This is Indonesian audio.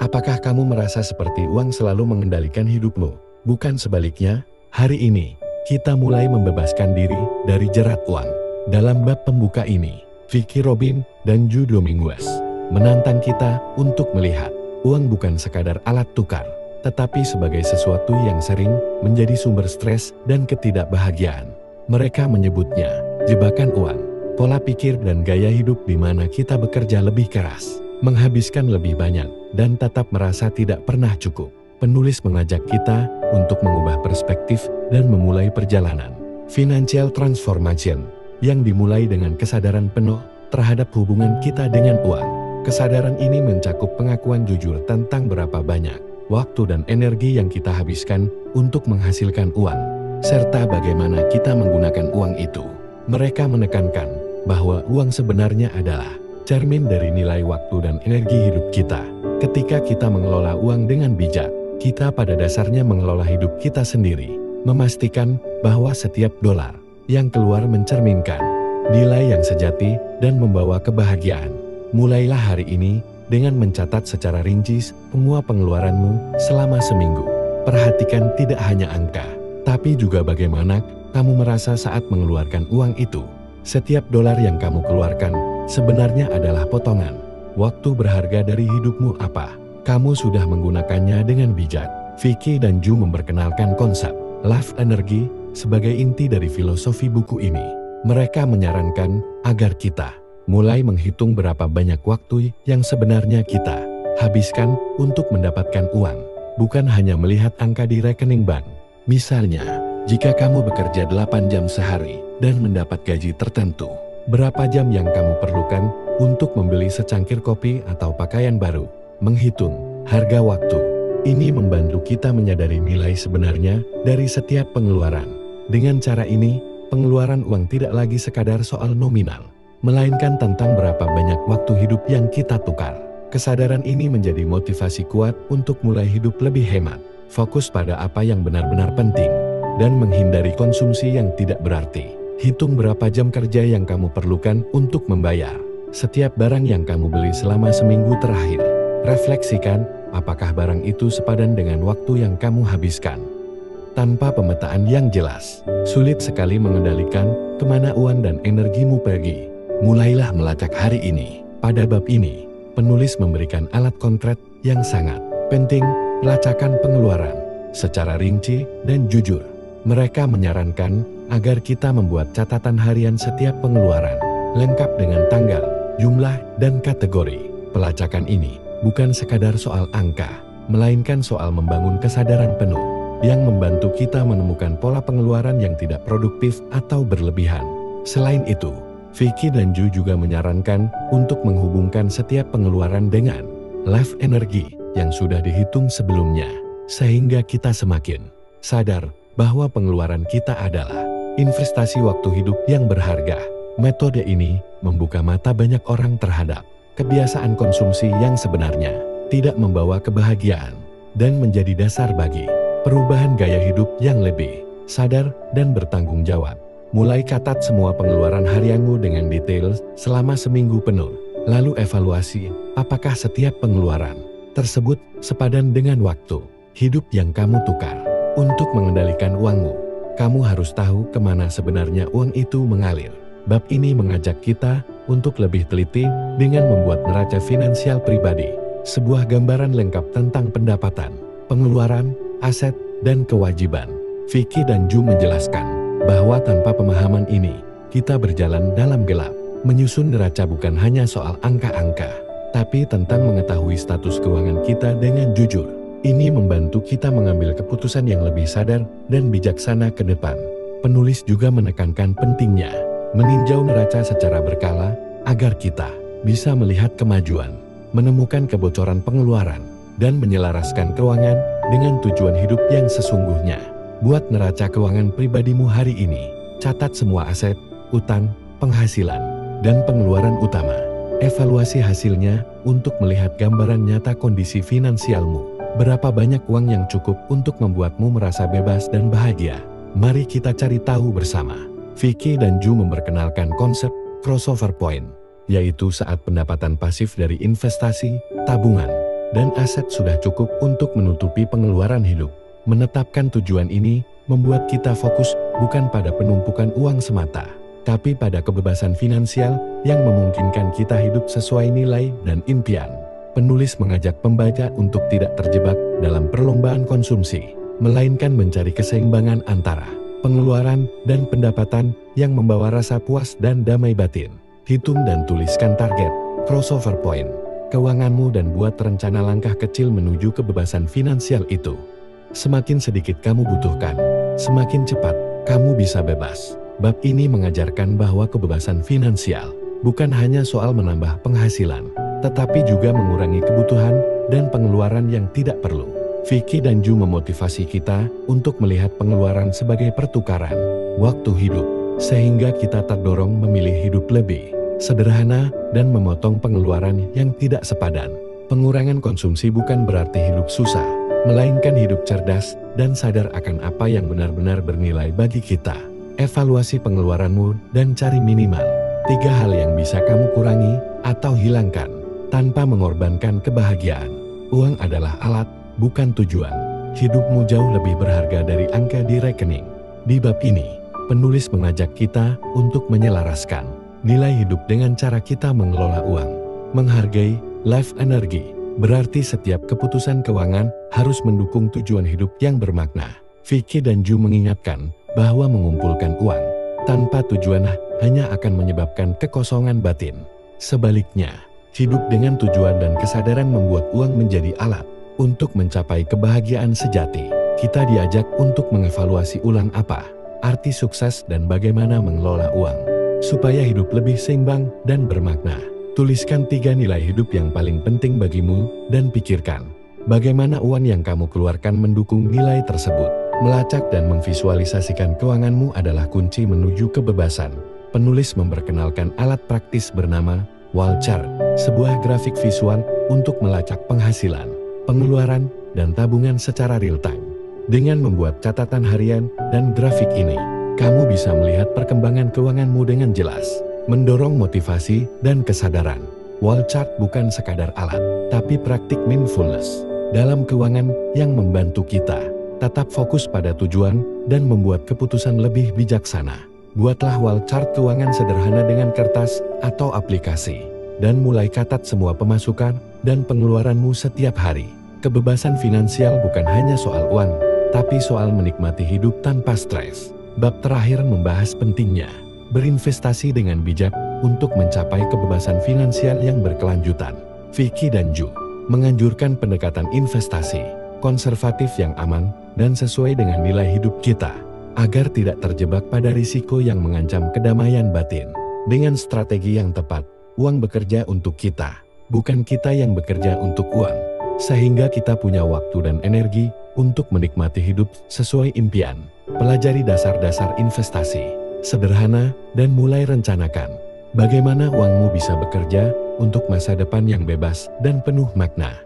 Apakah kamu merasa seperti uang selalu mengendalikan hidupmu? Bukan sebaliknya, hari ini, kita mulai membebaskan diri dari jerat uang. Dalam bab pembuka ini, Vicky Robin dan Ju Dominguez menantang kita untuk melihat uang bukan sekadar alat tukar, tetapi sebagai sesuatu yang sering menjadi sumber stres dan ketidakbahagiaan. Mereka menyebutnya jebakan uang, pola pikir dan gaya hidup di mana kita bekerja lebih keras, menghabiskan lebih banyak, dan tetap merasa tidak pernah cukup. Penulis mengajak kita untuk mengubah perspektif dan memulai perjalanan financial transformation yang dimulai dengan kesadaran penuh terhadap hubungan kita dengan uang. Kesadaran ini mencakup pengakuan jujur tentang berapa banyak waktu dan energi yang kita habiskan untuk menghasilkan uang, serta bagaimana kita menggunakan uang itu. Mereka menekankan bahwa uang sebenarnya adalah cermin dari nilai waktu dan energi hidup kita. Ketika kita mengelola uang dengan bijak, kita pada dasarnya mengelola hidup kita sendiri, memastikan bahwa setiap dolar yang keluar mencerminkan nilai yang sejati dan membawa kebahagiaan. Mulailah hari ini dengan mencatat secara rinci semua pengeluaranmu selama seminggu. Perhatikan tidak hanya angka, tapi juga bagaimana kamu merasa saat mengeluarkan uang itu. Setiap dolar yang kamu keluarkan sebenarnya adalah potongan waktu berharga dari hidupmu. Apa kamu sudah menggunakannya dengan bijak? Vicky dan Ju memperkenalkan konsep life energy sebagai inti dari filosofi buku ini. Mereka menyarankan agar kita mulai menghitung berapa banyak waktu yang sebenarnya kita habiskan untuk mendapatkan uang, bukan hanya melihat angka di rekening bank. Misalnya, jika kamu bekerja 8 jam sehari dan mendapat gaji tertentu, berapa jam yang kamu perlukan untuk membeli secangkir kopi atau pakaian baru? Menghitung harga waktu ini membantu kita menyadari nilai sebenarnya dari setiap pengeluaran. Dengan cara ini, pengeluaran uang tidak lagi sekadar soal nominal, melainkan tentang berapa banyak waktu hidup yang kita tukar. Kesadaran ini menjadi motivasi kuat untuk mulai hidup lebih hemat, fokus pada apa yang benar-benar penting, dan menghindari konsumsi yang tidak berarti. Hitung berapa jam kerja yang kamu perlukan untuk membayar setiap barang yang kamu beli selama seminggu terakhir. Refleksikan, apakah barang itu sepadan dengan waktu yang kamu habiskan. Tanpa pemetaan yang jelas, sulit sekali mengendalikan kemana uang dan energimu pergi. Mulailah melacak hari ini. Pada bab ini, penulis memberikan alat konkret yang sangat penting, pelacakan pengeluaran secara rinci dan jujur. Mereka menyarankan agar kita membuat catatan harian setiap pengeluaran, lengkap dengan tanggal, jumlah, dan kategori. Pelacakan ini bukan sekadar soal angka, melainkan soal membangun kesadaran penuh yang membantu kita menemukan pola pengeluaran yang tidak produktif atau berlebihan. Selain itu, Vicky dan Ju juga menyarankan untuk menghubungkan setiap pengeluaran dengan life energy yang sudah dihitung sebelumnya, sehingga kita semakin sadar bahwa pengeluaran kita adalah investasi waktu hidup yang berharga. Metode ini membuka mata banyak orang terhadap kebiasaan konsumsi yang sebenarnya tidak membawa kebahagiaan dan menjadi dasar bagi perubahan gaya hidup yang lebih sadar dan bertanggung jawab. Mulai catat semua pengeluaran harianmu dengan detail selama seminggu penuh. Lalu evaluasi apakah setiap pengeluaran tersebut sepadan dengan waktu hidup yang kamu tukar. Untuk mengendalikan uangmu, kamu harus tahu kemana sebenarnya uang itu mengalir. Bab ini mengajak kita untuk lebih teliti dengan membuat neraca finansial pribadi, sebuah gambaran lengkap tentang pendapatan, pengeluaran, aset, dan kewajiban. Vicky dan Ju menjelaskan bahwa tanpa pemahaman ini, kita berjalan dalam gelap. Menyusun neraca bukan hanya soal angka-angka, tapi tentang mengetahui status keuangan kita dengan jujur. Ini membantu kita mengambil keputusan yang lebih sadar dan bijaksana ke depan. Penulis juga menekankan pentingnya meninjau neraca secara berkala agar kita bisa melihat kemajuan, menemukan kebocoran pengeluaran, dan menyelaraskan keuangan dengan tujuan hidup yang sesungguhnya. Buat neraca keuangan pribadimu hari ini. Catat semua aset, utang, penghasilan, dan pengeluaran utama. Evaluasi hasilnya untuk melihat gambaran nyata kondisi finansialmu. Berapa banyak uang yang cukup untuk membuatmu merasa bebas dan bahagia? Mari kita cari tahu bersama. Vicky dan Ju memperkenalkan konsep crossover point, yaitu saat pendapatan pasif dari investasi, tabungan, dan aset sudah cukup untuk menutupi pengeluaran hidup. Menetapkan tujuan ini membuat kita fokus bukan pada penumpukan uang semata, tapi pada kebebasan finansial yang memungkinkan kita hidup sesuai nilai dan impian. Penulis mengajak pembaca untuk tidak terjebak dalam perlombaan konsumsi, melainkan mencari keseimbangan antara pengeluaran dan pendapatan yang membawa rasa puas dan damai batin. Hitung dan tuliskan target, crossover point, keuanganmu dan buat rencana langkah kecil menuju kebebasan finansial itu. Semakin sedikit kamu butuhkan, semakin cepat kamu bisa bebas. Bab ini mengajarkan bahwa kebebasan finansial bukan hanya soal menambah penghasilan, tetapi juga mengurangi kebutuhan dan pengeluaran yang tidak perlu. Vicky dan Ju memotivasi kita untuk melihat pengeluaran sebagai pertukaran waktu hidup, sehingga kita terdorong memilih hidup lebih sederhana dan memotong pengeluaran yang tidak sepadan. Pengurangan konsumsi bukan berarti hidup susah, melainkan hidup cerdas dan sadar akan apa yang benar-benar bernilai bagi kita. Evaluasi pengeluaranmu dan cari minimal 3 hal yang bisa kamu kurangi atau hilangkan tanpa mengorbankan kebahagiaan. Uang adalah alat, bukan tujuan. Hidupmu jauh lebih berharga dari angka di rekening. Di bab ini, penulis mengajak kita untuk menyelaraskan nilai hidup dengan cara kita mengelola uang. Menghargai life energy berarti setiap keputusan keuangan harus mendukung tujuan hidup yang bermakna. Vicky dan Ju mengingatkan bahwa mengumpulkan uang tanpa tujuan hanya akan menyebabkan kekosongan batin. Sebaliknya, hidup dengan tujuan dan kesadaran membuat uang menjadi alat untuk mencapai kebahagiaan sejati. Kita diajak untuk mengevaluasi ulang apa arti sukses dan bagaimana mengelola uang supaya hidup lebih seimbang dan bermakna. Tuliskan 3 nilai hidup yang paling penting bagimu dan pikirkan bagaimana uang yang kamu keluarkan mendukung nilai tersebut. Melacak dan memvisualisasikan keuanganmu adalah kunci menuju kebebasan. Penulis memperkenalkan alat praktis bernama wall chart, sebuah grafik visual untuk melacak penghasilan, pengeluaran, dan tabungan secara real time. Dengan membuat catatan harian dan grafik ini, kamu bisa melihat perkembangan keuanganmu dengan jelas, mendorong motivasi dan kesadaran. Wall chart bukan sekadar alat, tapi praktik mindfulness dalam keuangan yang membantu kita tetap fokus pada tujuan dan membuat keputusan lebih bijaksana. Buatlah wall chart keuangan sederhana dengan kertas atau aplikasi, dan mulai catat semua pemasukan dan pengeluaranmu setiap hari. Kebebasan finansial bukan hanya soal uang, tapi soal menikmati hidup tanpa stres. Bab terakhir membahas pentingnya berinvestasi dengan bijak untuk mencapai kebebasan finansial yang berkelanjutan. Vicky dan Ju menganjurkan pendekatan investasi konservatif yang aman dan sesuai dengan nilai hidup kita, agar tidak terjebak pada risiko yang mengancam kedamaian batin. Dengan strategi yang tepat, uang bekerja untuk kita, bukan kita yang bekerja untuk uang, sehingga kita punya waktu dan energi untuk menikmati hidup sesuai impian. Pelajari dasar-dasar investasi sederhana dan mulai rencanakan bagaimana uangmu bisa bekerja untuk masa depan yang bebas dan penuh makna.